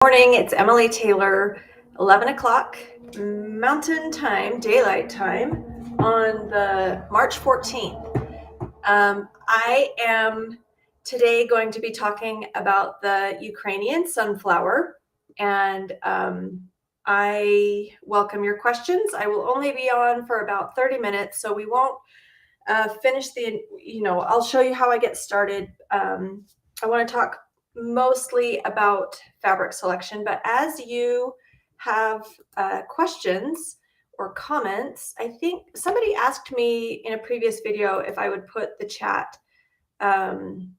Morning, it's Emily Taylor, 11 o'clock Mountain Time, Daylight Time, on the March 14th. I am today going to be talking about the Ukrainian sunflower, and I welcome your questions. I will only be on for about 30 minutes, so we won't finish I'll show you how I get started. I want to talk mostly about fabric selection, but as you have questions or comments, I think somebody asked me in a previous video if I would put the chat on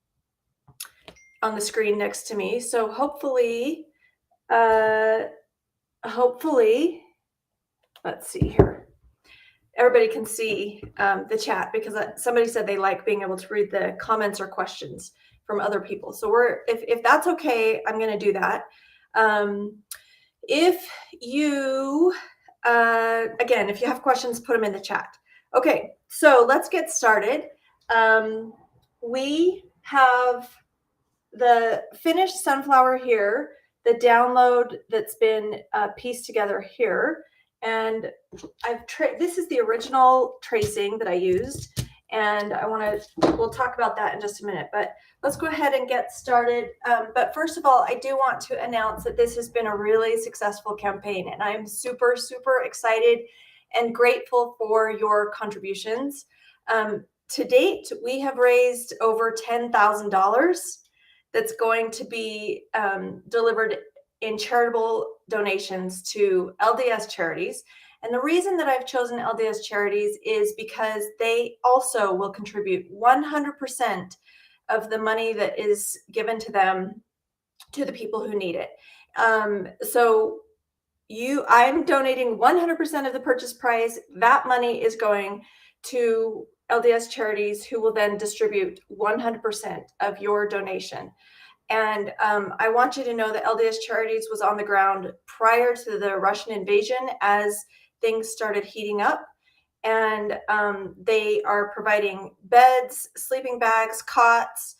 the screen next to me. So hopefully, let's see here. Everybody can see the chat because somebody said they like being able to read the comments or questions from other people. So if that's okay, I'm going to do that. If you have questions, put them in the chat. Okay, so let's get started. We have the finished sunflower here, the download that's been pieced together here, and this is the original tracing that I used, and we'll talk about that in just a minute, but let's go ahead and get started. But first of all, I do want to announce that this has been a really successful campaign, and I'm super, super excited and grateful for your contributions. To date, we have raised over $10,000 that's going to be delivered in charitable donations to LDS charities. And the reason that I've chosen LDS charities is because they also will contribute 100% of the money that is given to them to the people who need it. So I'm donating 100% of the purchase price. That money is going to LDS charities, who will then distribute 100% of your donation. And I want you to know that LDS Charities was on the ground prior to the Russian invasion as things started heating up. And they are providing beds, sleeping bags, cots.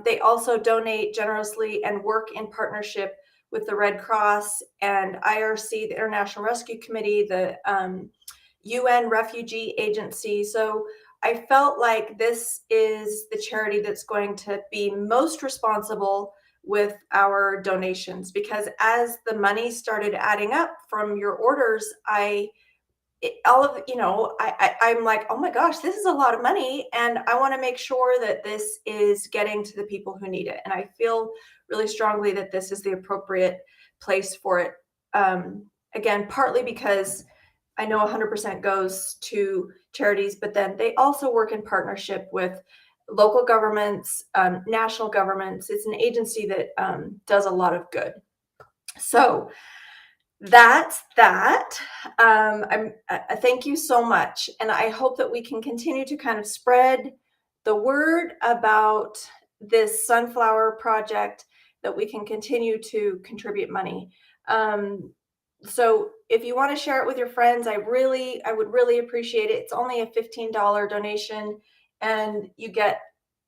They also donate generously and work in partnership with the Red Cross and IRC, the International Rescue Committee, the UN Refugee Agency. So I felt like this is the charity that's going to be most responsible with our donations, because as the money started adding up from your orders, I'm like, oh my gosh, this is a lot of money, and I want to make sure that this is getting to the people who need it. And I feel really strongly that this is the appropriate place for it. Again, partly because I know 100% goes to charities, but then they also work in partnership with local governments, national governments. It's an agency that does a lot of good. So that's that. I thank you so much. And I hope that we can continue to kind of spread the word about this sunflower project, that we can continue to contribute money. So if you want to share it with your friends, I would really appreciate it. It's only a $15 donation and you get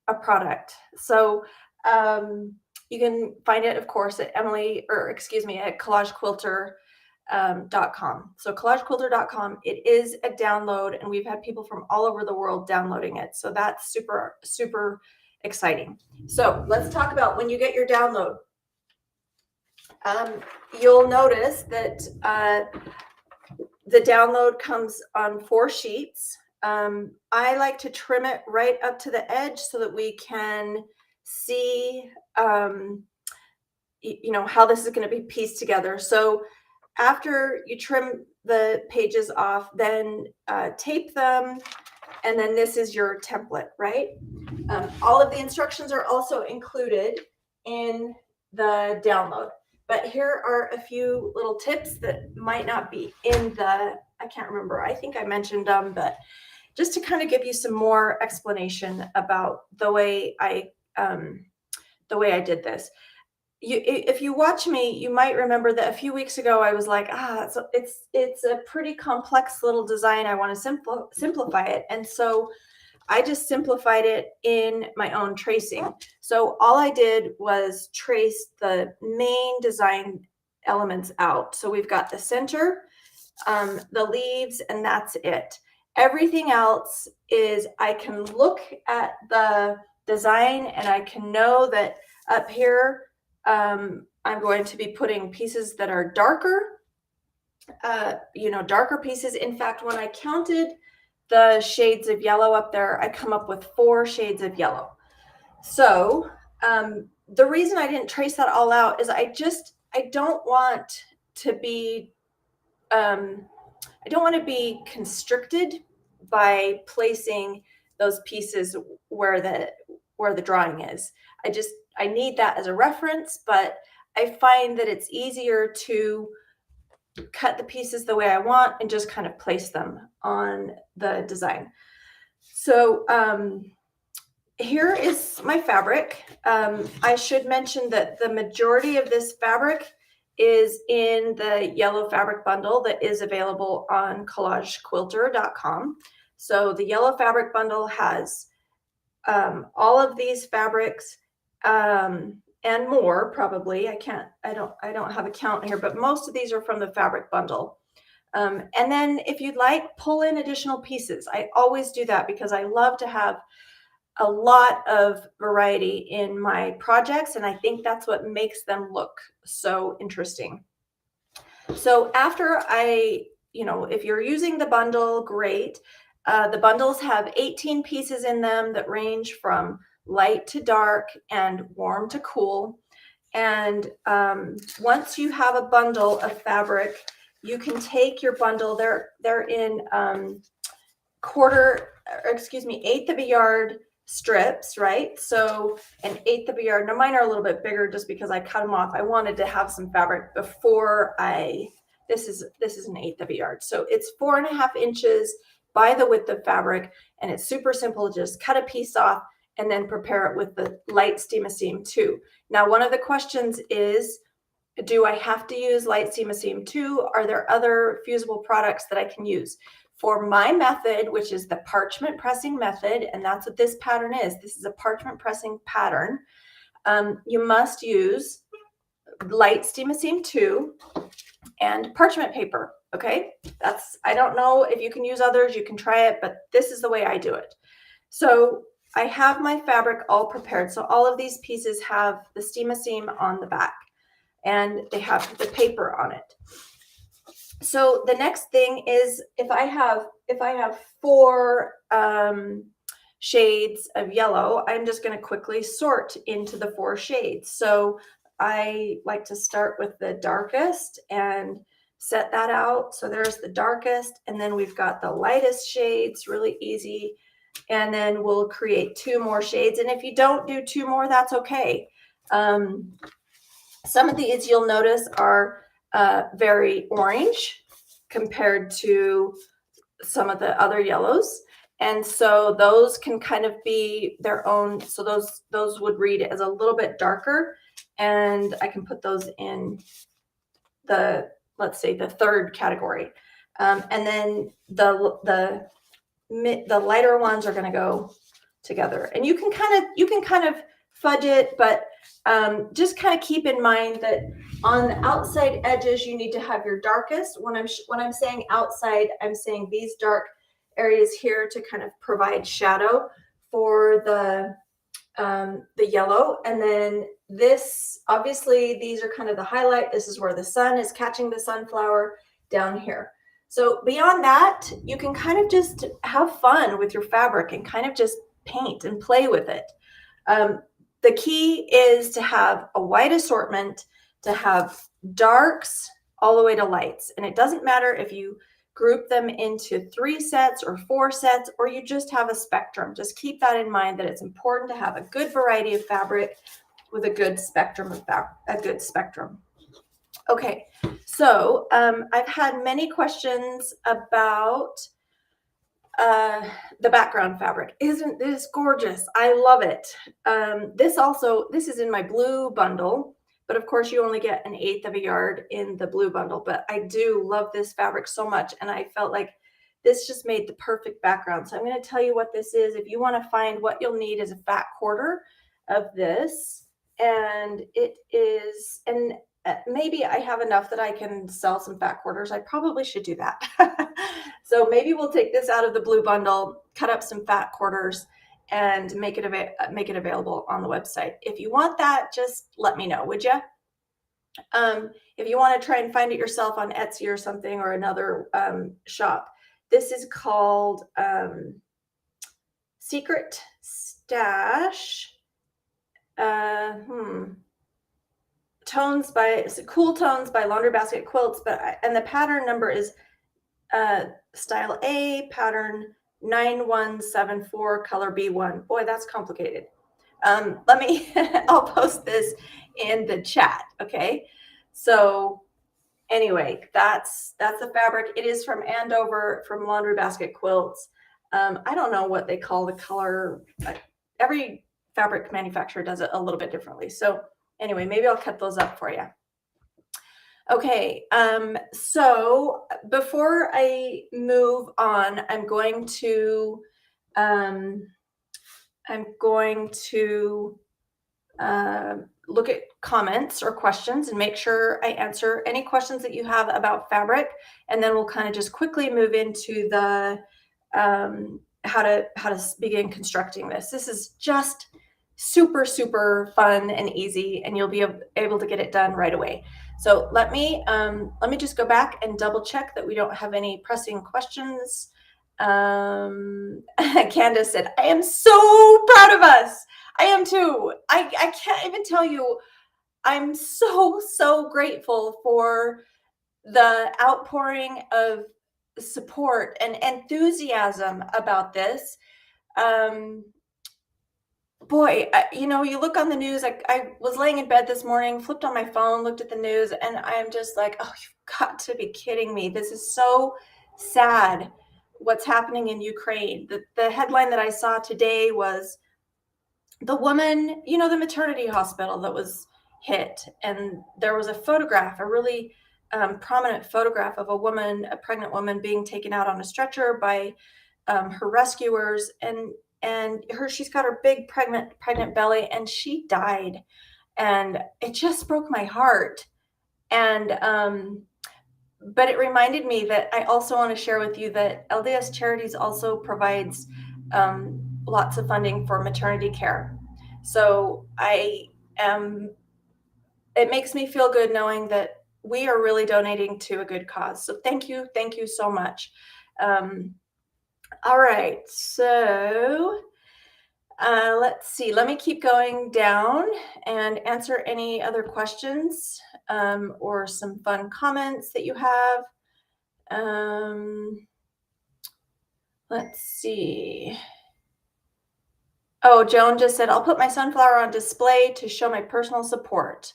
a product. So you can find it, of course, at collagequilter.com. So collagequilter.com, it is a download, and we've had people from all over the world downloading it. So that's super, super exciting. So let's talk about when you get your download. You'll notice that the download comes on 4 sheets. I like to trim it right up to the edge so that we can see, how this is going to be pieced together. So after you trim the pages off, then tape them, and then this is your template, right? All of the instructions are also included in the download. But here are a few little tips that might not be in I can't remember. I think I mentioned them, but just to kind of give you some more explanation about the way I did this. If you watch me, you might remember that a few weeks ago I was like, it's a pretty complex little design. I want to simplify it, and so I just simplified it in my own tracing. So all I did was trace the main design elements out. So we've got the center, the leaves, and that's it. Everything else is, I can look at the design and I can know that up here, I'm going to be putting pieces that are darker, darker pieces. In fact, when I counted the shades of yellow up there, I come up with 4 shades of yellow. So the reason I didn't trace that all out is I don't want to be, I don't want to be constricted by placing those pieces where the drawing is. I need that as a reference, but I find that it's easier to cut the pieces the way I want and just kind of place them on the design. So here is my fabric. I should mention that the majority of this fabric is in the yellow fabric bundle that is available on collagequilter.com. So the yellow fabric bundle has all of these fabrics and more, probably. I don't have a count here, but most of these are from the fabric bundle. And then if you'd like, pull in additional pieces. I always do that because I love to have a lot of variety in my projects, and I think that's what makes them look so interesting. So after if you're using the bundle, great. The bundles have 18 pieces in them that range from light to dark and warm to cool. And once you have a bundle of fabric, you can take your bundle. They're in eighth of a yard strips, right? So an eighth of a yard. Now mine are a little bit bigger just because I cut them off. I wanted to have some fabric before this is an eighth of a yard. So it's 4.5 inches by the width of fabric, and it's super simple. Just cut a piece off and then prepare it with the light Steam-A-Seam 2. Now, one of the questions is, do I have to use light Steam-A-Seam 2? Are there other fusible products that I can use? For my method, which is the parchment pressing method, and that's what this pattern is. This is a parchment pressing pattern. You must use light Steam-A-Seam 2 and parchment paper, okay? I don't know if you can use others, you can try it, but this is the way I do it. So I have my fabric all prepared. So all of these pieces have the Steam-A-Seam on the back, and they have the paper on it. So the next thing is, if I have 4 shades of yellow, I'm just going to quickly sort into the 4 shades. So I like to start with the darkest and set that out. So there's the darkest, and then we've got the lightest shades, really easy. And then we'll create 2 more shades. And if you don't do 2 more, that's okay. Some of these you'll notice are very orange compared to some of the other yellows. And so those can kind of be their own. So those would read as a little bit darker. And I can put those in let's say the 3rd category. And then the lighter ones are going to go together. And you can kind of fudge it, but just kind of keep in mind that on the outside edges, you need to have your darkest. When I'm saying outside, I'm saying these dark areas here to kind of provide shadow for the yellow. And then this, obviously, these are kind of the highlight. This is where the sun is catching the sunflower down here. So beyond that, you can kind of just have fun with your fabric and kind of just paint and play with it. The key is to have a wide assortment, to have darks all the way to lights. And it doesn't matter if you group them into 3 sets or 4 sets, or you just have a spectrum. Just keep that in mind, that it's important to have a good variety of fabric with a good spectrum of Okay, so I've had many questions about the background fabric. Isn't this gorgeous? I love it. This is in my blue bundle, but of course you only get an eighth of a yard in the blue bundle. But I do love this fabric so much, and I felt like this just made the perfect background. So I'm going to tell you what this is. If you want to find, what you'll need is a fat quarter of this. And it is, and maybe I have enough that I can sell some fat quarters. I probably should do that. So maybe we'll take this out of the blue bundle, cut up some fat quarters, and make it available on the website. If you want that, just let me know, would you? If you want to try and find it yourself on Etsy or something, or another shop, this is called Secret Stash. Cool Tones by Laundry Basket Quilts, and the pattern number is style A, pattern 9174, color B1. Boy, that's complicated. I'll post this in the chat. Okay. So anyway, that's the fabric. It is from Andover, from Laundry Basket Quilts. I don't know what they call the color. Every fabric manufacturer does it a little bit differently. So anyway, maybe I'll cut those up for you. Okay, so before I move on, I'm going to look at comments or questions and make sure I answer any questions that you have about fabric, and then we'll kind of just quickly move into the how to begin constructing this. This is just super fun and easy, and you'll be able to get it done right away. So let me just go back and double check that we don't have any pressing questions. Candace said, I am so proud of us. I am too. I can't even tell you. I'm so grateful for the outpouring of support and enthusiasm about this. Boy, you look on the news. I was laying in bed this morning, flipped on my phone, looked at the news, and I'm just like, oh, you've got to be kidding me. This is so sad what's happening in Ukraine. The headline that I saw today was the woman, the maternity hospital that was hit. And there was a photograph, a really prominent photograph of a pregnant woman being taken out on a stretcher by her rescuers. And she's got her big pregnant belly, and she died. And it just broke my heart. And but it reminded me that I also want to share with you that LDS Charities also provides lots of funding for maternity care. So it makes me feel good knowing that we are really donating to a good cause. So thank you so much. All right, so let's see. Let me keep going down and answer any other questions or some fun comments that you have. Let's see. Oh, Joan just said, I'll put my sunflower on display to show my personal support.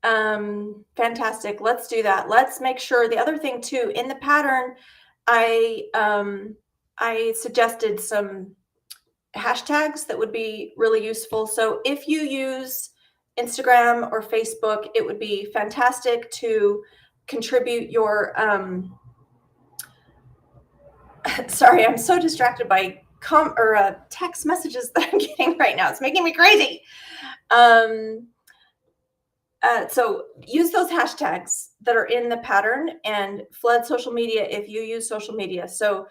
Fantastic. Let's do that. Let's make sure. The other thing too, in the pattern, I suggested some hashtags that would be really useful. So if you use Instagram or Facebook, it would be fantastic to contribute your sorry, I'm so distracted by text messages that I'm getting right now. It's making me crazy. So use those hashtags that are in the pattern, and flood social media if you use social media. So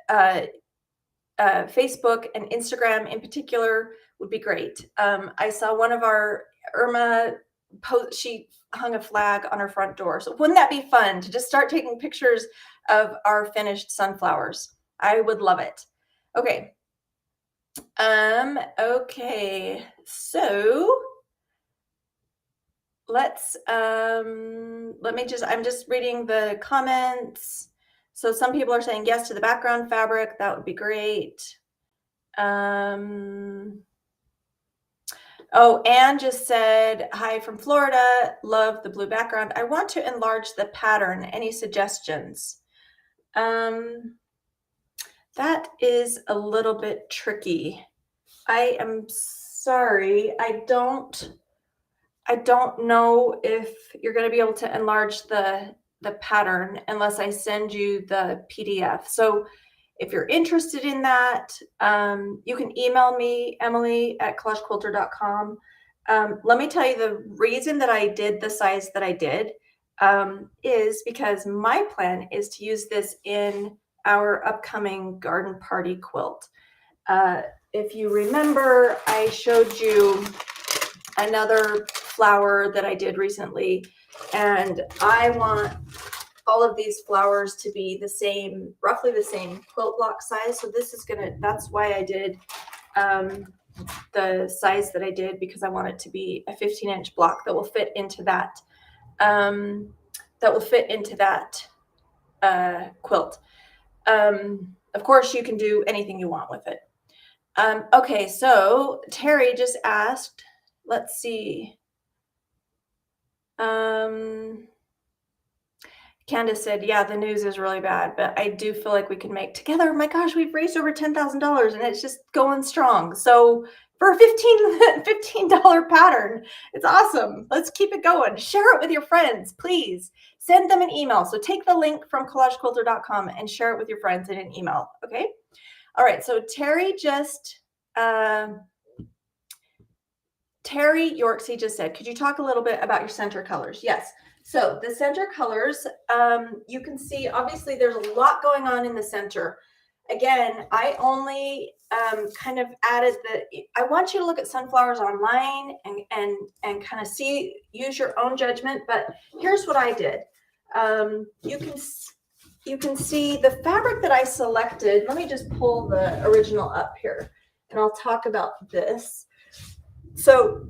Facebook and Instagram in particular would be great. I saw one of our Irma post, she hung a flag on her front door. So wouldn't that be fun to just start taking pictures of our finished sunflowers? I would love it. Okay. Okay. So let's, I'm just reading the comments. So some people are saying yes to the background fabric. That would be great. Oh, Anne just said, hi from Florida. Love the blue background. I want to enlarge the pattern. Any suggestions? That is a little bit tricky. I am sorry. I don't know if you're going to be able to enlarge the the pattern unless I send you the PDF. So if you're interested in that, you can email me, emily@collagequilter.com. Let me tell you the reason that I did the size that I did is because my plan is to use this in our upcoming garden party quilt. If you remember, I showed you another flower that I did recently, and I want all of these flowers to be the same, roughly the same quilt block size. So this is that's why I did the size that I did, because I want it to be a 15-inch block that will fit into that, quilt. Of course, you can do anything you want with it. Okay, so Terry just asked, let's see. Candace said, yeah, the news is really bad, but I do feel like we can make together. My gosh, we've raised over $10,000 and it's just going strong. So for a $15 pattern, it's awesome. Let's keep it going. Share it with your friends, please. Send them an email. So take the link from collagequilter.com and share it with your friends in an email, okay? All right, so Terry Yorksey just said, could you talk a little bit about your center colors? Yes. So the center colors, you can see, obviously there's a lot going on in the center. Again, I only kind of added I want you to look at sunflowers online and kind of use your own judgment, but here's what I did. You can see the fabric that I selected. Let me just pull the original up here and I'll talk about this. So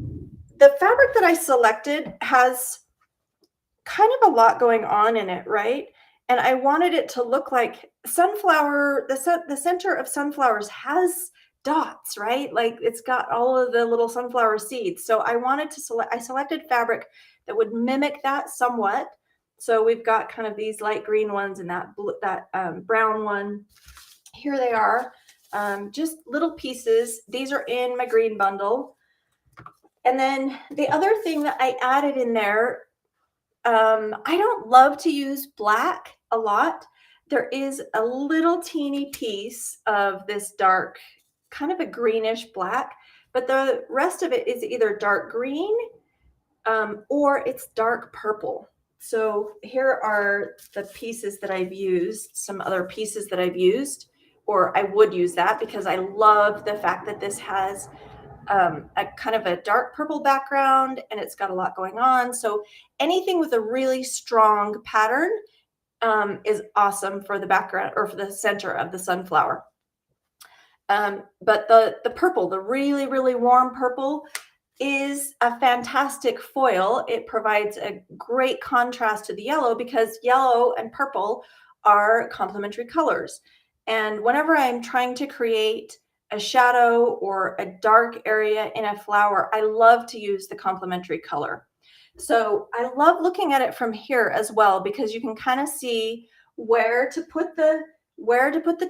the fabric that I selected has kind of a lot going on in it, right? And I wanted it to look like sunflower, the center of sunflowers has dots, right? Like it's got all of the little sunflower seeds. So I wanted to I selected fabric that would mimic that somewhat. So we've got kind of these light green ones and that brown one. Here they are, just little pieces. These are in my green bundle. And then the other thing that I added in there, I don't love to use black a lot. There is a little teeny piece of this dark, kind of a greenish black, but the rest of it is either dark green or it's dark purple. So here are the pieces that I've used, some other pieces that I've used, or I would use that because I love the fact that this has a kind of a dark purple background and it's got a lot going on. So anything with a really strong pattern is awesome for the background or for the center of the sunflower. But the purple, the really, really warm purple, is a fantastic foil. It provides a great contrast to the yellow because yellow and purple are complementary colors. And whenever I'm trying to create a shadow or a dark area in a flower, I love to use the complementary color. So I love looking at it from here as well because you can kind of see where to put the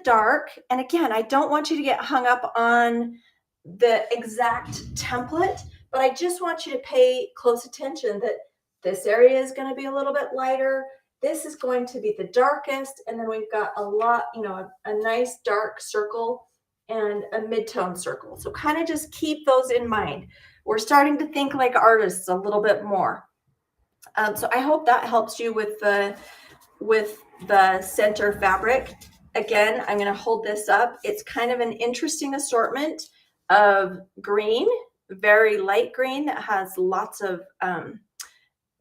dark. And again, I don't want you to get hung up on the exact template, but I just want you to pay close attention that this area is going to be a little bit lighter. This is going to be the darkest. And then we've got a lot, a nice dark circle and a mid-tone circle. So kind of just keep those in mind. We're starting to think like artists a little bit more. So I hope that helps you with the center fabric. Again, I'm going to hold this up. It's kind of an interesting assortment of green, very light green that has lots of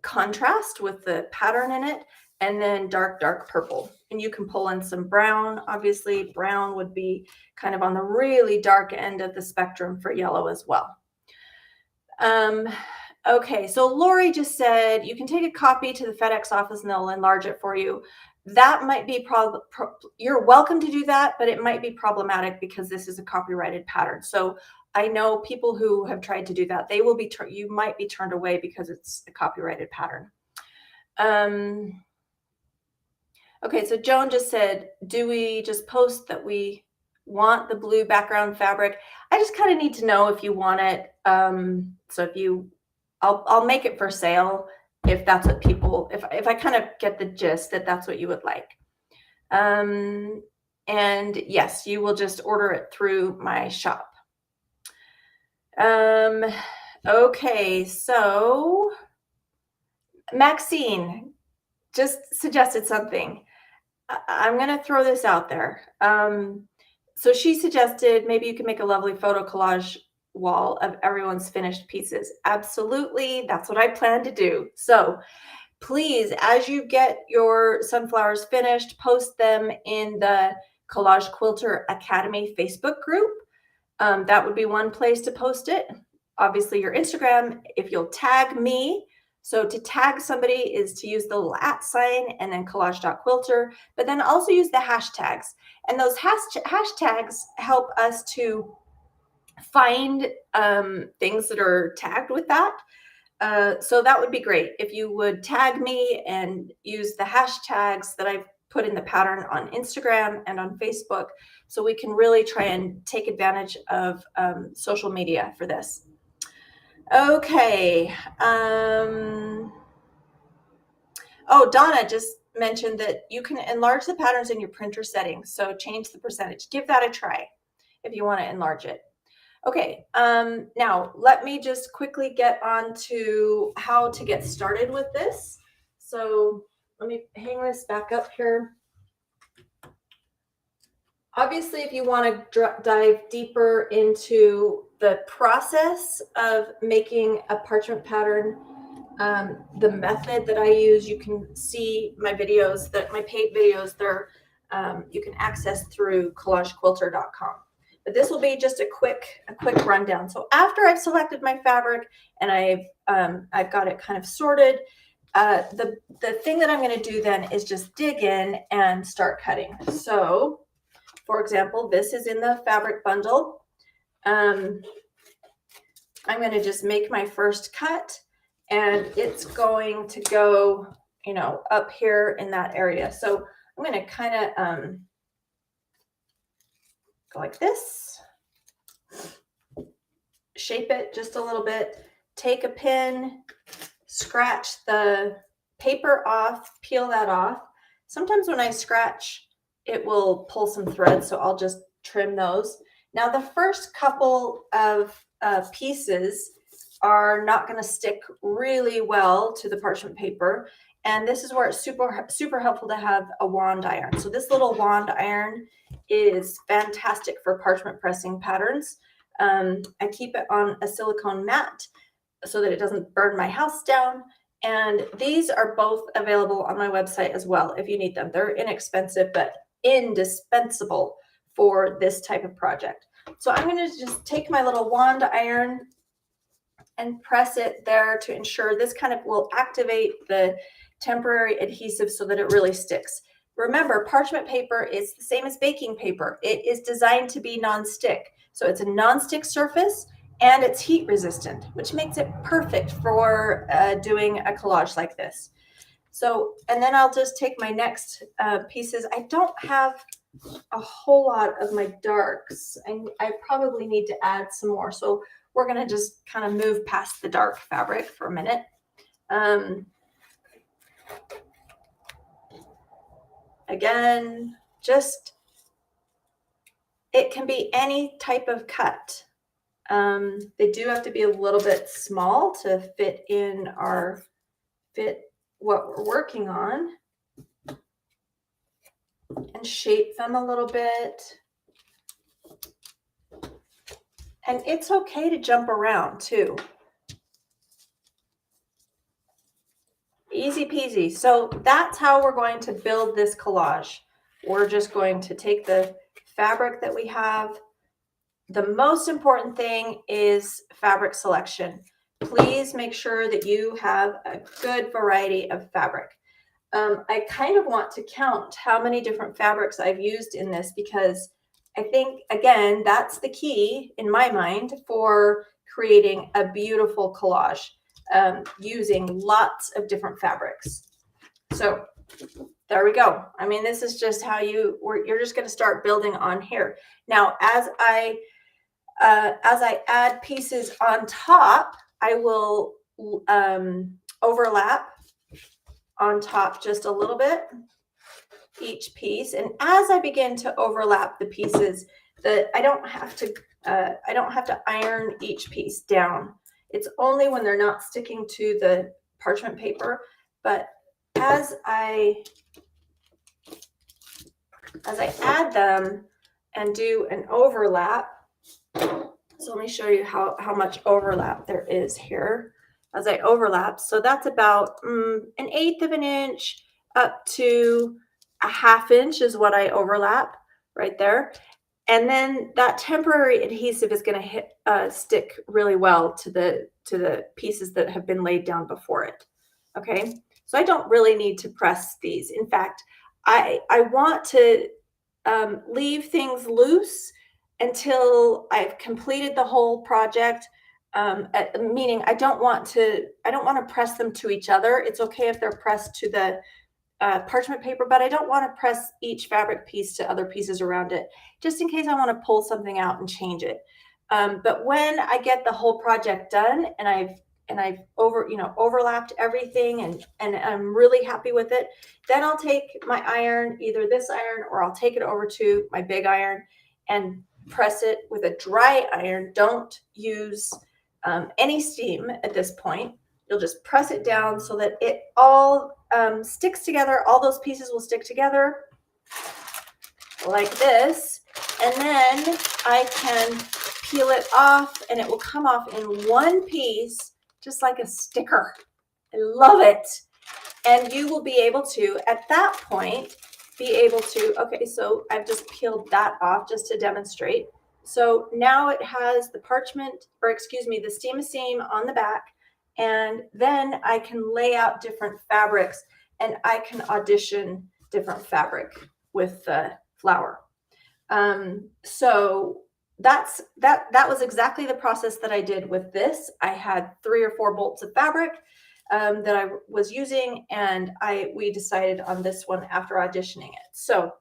contrast with the pattern in it, and then dark purple. And you can pull in some brown. Obviously, brown would be kind of on the really dark end of the spectrum for yellow as well. Okay, so Lori just said, you can take a copy to the FedEx office and they'll enlarge it for you. That might be you're welcome to do that, but it might be problematic because this is a copyrighted pattern. So I know people who have tried to do that. They will be you might be turned away because it's a copyrighted pattern. Okay, so Joan just said, do we just post that we want the blue background fabric? I just kind of need to know if you want it. So if I'll make it for sale if that's what people, if I kind of get the gist that that's what you would like. And yes, you will just order it through my shop. Okay, so Maxine just suggested something. I'm going to throw this out there. So she suggested maybe you can make a lovely photo collage wall of everyone's finished pieces. Absolutely. That's what I plan to do. So please, as you get your sunflowers finished, post them in the Collage Quilter Academy Facebook group. That would be one place to post it. Obviously, your Instagram, if you'll tag me. So to tag somebody is to use the @ sign and then collage.quilter, but then also use the hashtags. And those hashtags help us to find things that are tagged with that. So that would be great if you would tag me and use the hashtags that I've put in the pattern on Instagram and on Facebook, so we can really try and take advantage of social media for this. Okay. Oh, Donna just mentioned that you can enlarge the patterns in your printer settings. So change the percentage. Give that a try if you want to enlarge it. Okay, now let me just quickly get on to how to get started with this. So let me hang this back up here. Obviously, if you want to dive deeper into the process of making a parchment pattern, the method that I use, you can see my videos, my paid videos there. You can access through collagequilter.com. But this will be just a quick rundown. So after I've selected my fabric and I've got it kind of sorted, the thing that I'm going to do then is just dig in and start cutting. So, for example, this is in the fabric bundle. I'm going to just make my first cut, and it's going to go, up here in that area. So I'm going to kind of go like this, shape it just a little bit, take a pin, scratch the paper off, peel that off. Sometimes when I scratch, it will pull some threads, so I'll just trim those. Now the first couple of pieces are not going to stick really well to the parchment paper, and this is where it's super helpful to have a wand iron. So this little wand iron is fantastic for parchment pressing patterns. I keep it on a silicone mat so that it doesn't burn my house down. And these are both available on my website as well if you need them. They're inexpensive, but indispensable for this type of project. So I'm going to just take my little wand iron and press it there to ensure this kind of will activate the temporary adhesive so that it really sticks. Remember, parchment paper is the same as baking paper. It is designed to be non-stick. So it's a non-stick surface and it's heat resistant, which makes it perfect for doing a collage like this. So, and then I'll just take my next pieces. I don't have a whole lot of my darks, and I probably need to add some more. So we're going to just kind of move past the dark fabric for a minute. Again, just, it can be any type of cut. They do have to be a little bit small to fit what we're working on, and shape them a little bit. And it's okay to jump around too. Easy peasy. So that's how we're going to build this collage. We're just going to take the fabric that we have. The most important thing is fabric selection. Please make sure that you have a good variety of fabric. I kind of want to count how many different fabrics I've used in this, because I think, again, that's the key in my mind for creating a beautiful collage, using lots of different fabrics. So there we go. I mean, this is just how you're just going to start building on here. Now, as I add pieces on top, I will overlap on top just a little bit, each piece. And as I begin to overlap the pieces, that I don't have to iron each piece down. It's only when they're not sticking to the parchment paper. But as I add them and do an overlap, so let me show you how much overlap there is here as I overlap. So that's about 1/8 of an inch up to a 1/2 inch is what I overlap right there. And then that temporary adhesive is going to stick really well to the pieces that have been laid down before it. Okay, so I don't really need to press these. In fact, I want to leave things loose until I've completed the whole project. Meaning I don't want to press them to each other. It's okay if they're pressed to the parchment paper, but I don't want to press each fabric piece to other pieces around it, just in case I want to pull something out and change it. But when I get the whole project done and I've overlapped everything and I'm really happy with it, then I'll take my iron, either this iron, or I'll take it over to my big iron and press it with a dry iron. Don't use any steam at this point. You'll just press it down so that it all sticks together. All those pieces will stick together like this. And then I can peel it off and it will come off in one piece, just like a sticker. I love it. And you will be able to, at that point, okay, so I've just peeled that off just to demonstrate. So now it has the parchment, or excuse me, the steam on the back. And then I can lay out different fabrics and I can audition different fabric with the flower. So that was exactly the process that I did with this. I had 3 or 4 bolts of fabric that I was using, and we decided on this one after auditioning it. So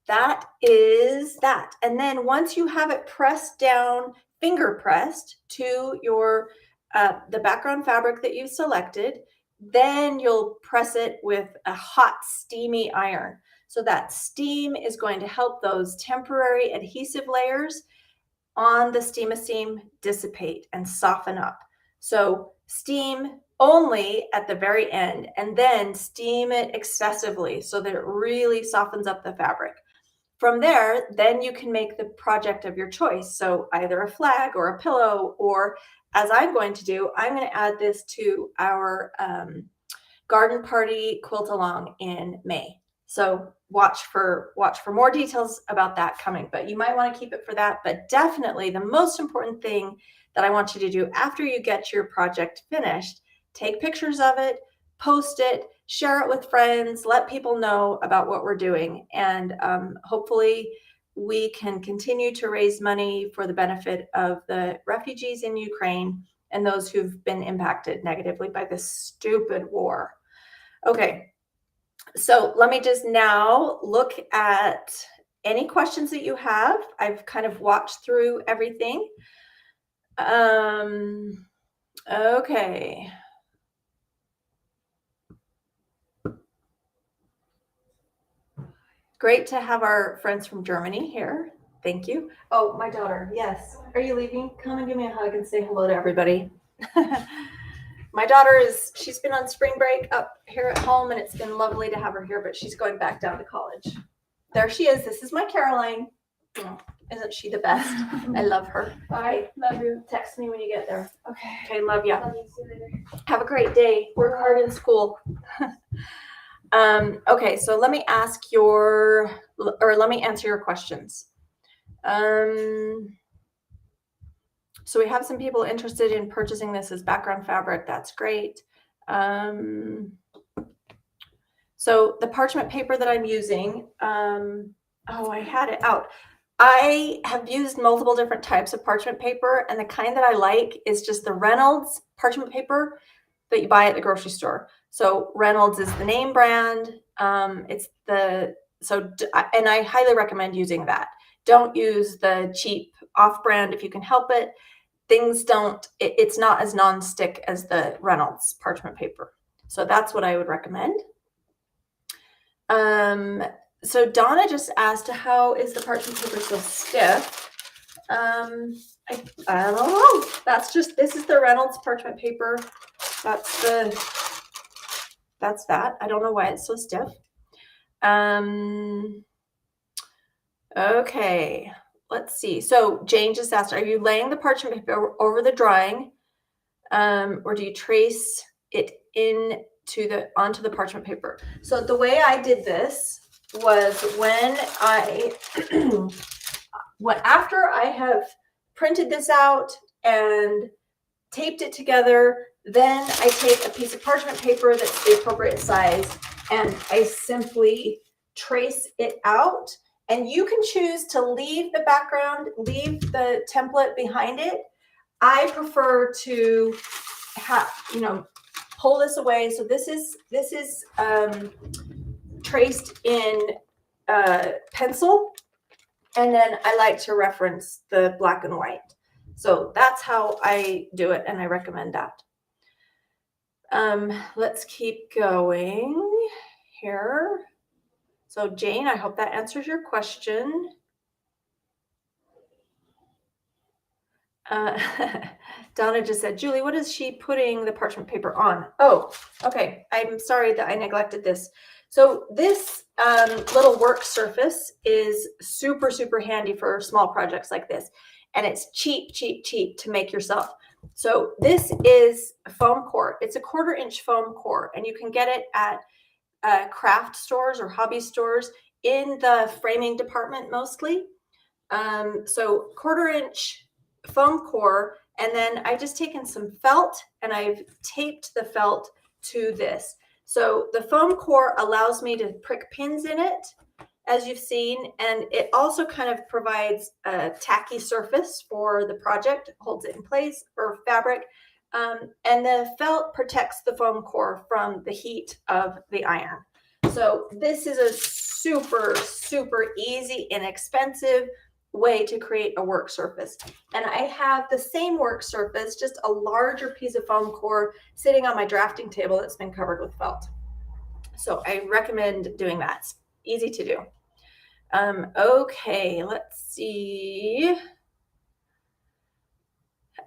that is that. And then once you have it pressed down, finger pressed to your the background fabric that you've selected, then you'll press it with a hot, steamy iron. So that steam is going to help those temporary adhesive layers on the steam dissipate and soften up. So steam only at the very end, and then steam it excessively so that it really softens up the fabric. From there, then you can make the project of your choice. So either a flag or a pillow, or as I'm going to do, I'm going to add this to our garden party quilt along in May. So watch for more details about that coming, but you might want to keep it for that. But definitely the most important thing that I want you to do after you get your project finished, take pictures of it, post it, share it with friends, let people know about what we're doing. And hopefully we can continue to raise money for the benefit of the refugees in Ukraine and those who've been impacted negatively by this stupid war. Okay, so let me just now look at any questions that you have. I've kind of walked through everything. Okay. Great to have our friends from Germany here. Thank you. Oh, my daughter. Yes. Are you leaving? Come and give me a hug and say hello to everybody. My daughter she's been on spring break up here at home, and it's been lovely to have her here, but she's going back down to college. There she is. This is my Caroline. Oh, isn't she the best? I love her. Bye. Love you. Text me when you get there. Okay. Love you. Love you. See you later. Have a great day. Work hard in school. Okay, so let me answer your questions. So we have some people interested in purchasing this as background fabric. That's great. So the parchment paper that I'm using, I had it out. I have used multiple different types of parchment paper, and the kind that I like is just the Reynolds parchment paper that you buy at the grocery store. So Reynolds is the name brand. And I highly recommend using that. Don't use the cheap off-brand if you can help it. It's not as non-stick as the Reynolds parchment paper. So that's what I would recommend. So Donna just asked, how is the parchment paper so stiff? I don't know. This is the Reynolds parchment paper. That's that. I don't know why it's so stiff. Okay, let's see. So Jane just asked, are you laying the parchment paper over the drawing, or do you trace it onto the parchment paper? So the way I did this was after I have printed this out and taped it together, then I take a piece of parchment paper that's the appropriate size and I simply trace it out. And you can choose to leave the background, leave the template behind it. I prefer to pull this away. So this is traced in pencil, and then I like to reference the black and white. So that's how I do it, and I recommend that. Let's keep going here. So Jane, I hope that answers your question. Donna just said, Julie, what is she putting the parchment paper on? Oh, okay. I'm sorry that I neglected this. So this little work surface is super, super handy for small projects like this. And it's cheap to make yourself. So this is foam core. It's a 1/4 inch foam core, and you can get it at craft stores or hobby stores in the framing department mostly. So 1/4 inch foam core, and then I've just taken some felt and I've taped the felt to this. So the foam core allows me to prick pins in it, as you've seen, and it also kind of provides a tacky surface for the project, holds it in place, or fabric. And the felt protects the foam core from the heat of the iron. So this is a super, super easy, inexpensive way to create a work surface. And I have the same work surface, just a larger piece of foam core sitting on my drafting table that's been covered with felt. So I recommend doing that. It's easy to do. Okay, let's see.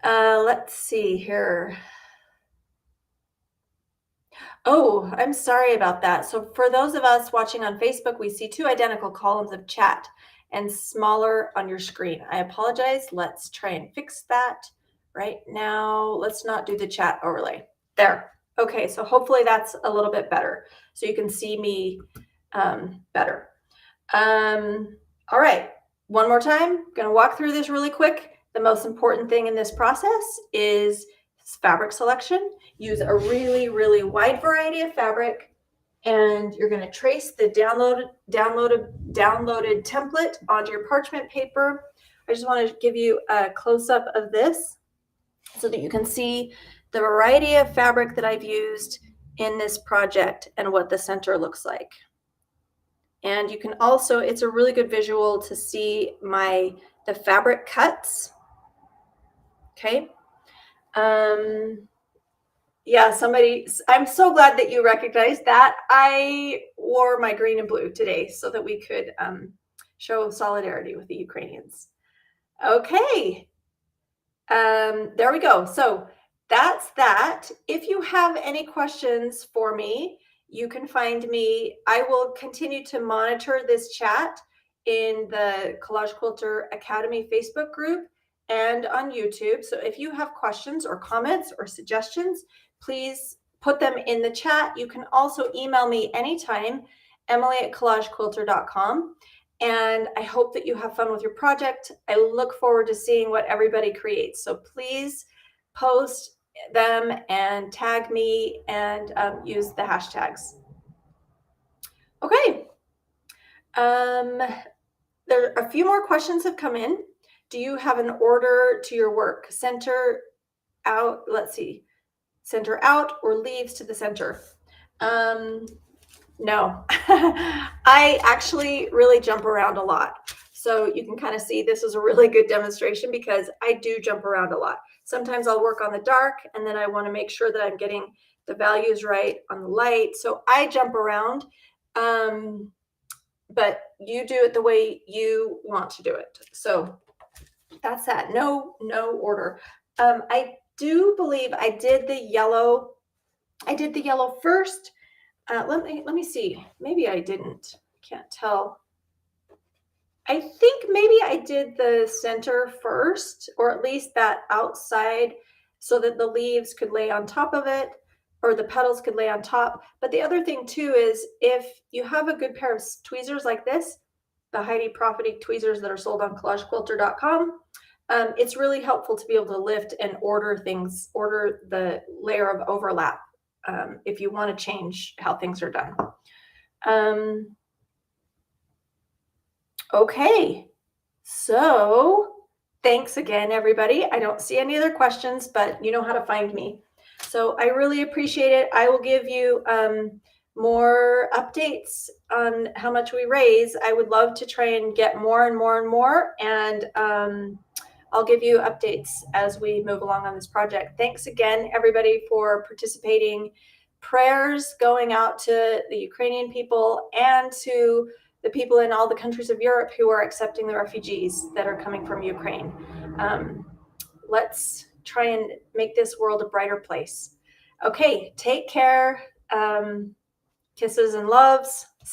Let's see here. Oh, I'm sorry about that. So for those of us watching on Facebook, we see 2 identical columns of chat and smaller on your screen. I apologize. Let's try and fix that right now. Let's not do the chat overlay. There. Okay, so hopefully that's a little bit better. So you can see me better. All right, one more time. I'm going to walk through this really quick. The most important thing in this process is fabric selection. Use a really, really wide variety of fabric, and you're going to trace the downloaded template onto your parchment paper. I just want to give you a close-up of this so that you can see the variety of fabric that I've used in this project and what the center looks like. And you can also, it's a really good visual to see the fabric cuts. Okay. Yeah, I'm so glad that you recognized that. I wore my green and blue today so that we could show solidarity with the Ukrainians. Okay. There we go. So that's that. If you have any questions for me, you can find me. I will continue to monitor this chat in the Collage Quilter Academy Facebook group and on YouTube. So if you have questions or comments or suggestions, please put them in the chat. You can also email me anytime, emily@collagequilter.com. And I hope that you have fun with your project. I look forward to seeing what everybody creates. So please post them and tag me and use the hashtags. Okay. There are a few more questions have come in. Do you have an order to your work? Center out, let's see. Center out or leaves to the center? No, I actually really jump around a lot. So you can kind of see this is a really good demonstration because I do jump around a lot. Sometimes I'll work on the dark and then I want to make sure that I'm getting the values right on the light. So I jump around, but you do it the way you want to do it. So that's that. No order. I do believe I did the yellow. I did the yellow first. Let me see. Maybe I didn't. Can't tell. I think maybe I did the center first, or at least that outside, so that the leaves could lay on top of it, or the petals could lay on top. But the other thing too is if you have a good pair of tweezers like this, the Heidi Prophetic tweezers that are sold on collagequilter.com, it's really helpful to be able to lift and order things, order the layer of overlap if you want to change how things are done. Okay, so thanks again, everybody. I don't see any other questions, but you know how to find me. So I really appreciate it. I will give you more updates on how much we raise. I would love to try and get more and more and more, and I'll give you updates as we move along on this project. Thanks again, everybody, for participating. Prayers going out to the Ukrainian people and to the people in all the countries of Europe who are accepting the refugees that are coming from Ukraine. Let's try and make this world a brighter place. Okay, take care. Kisses and loves. See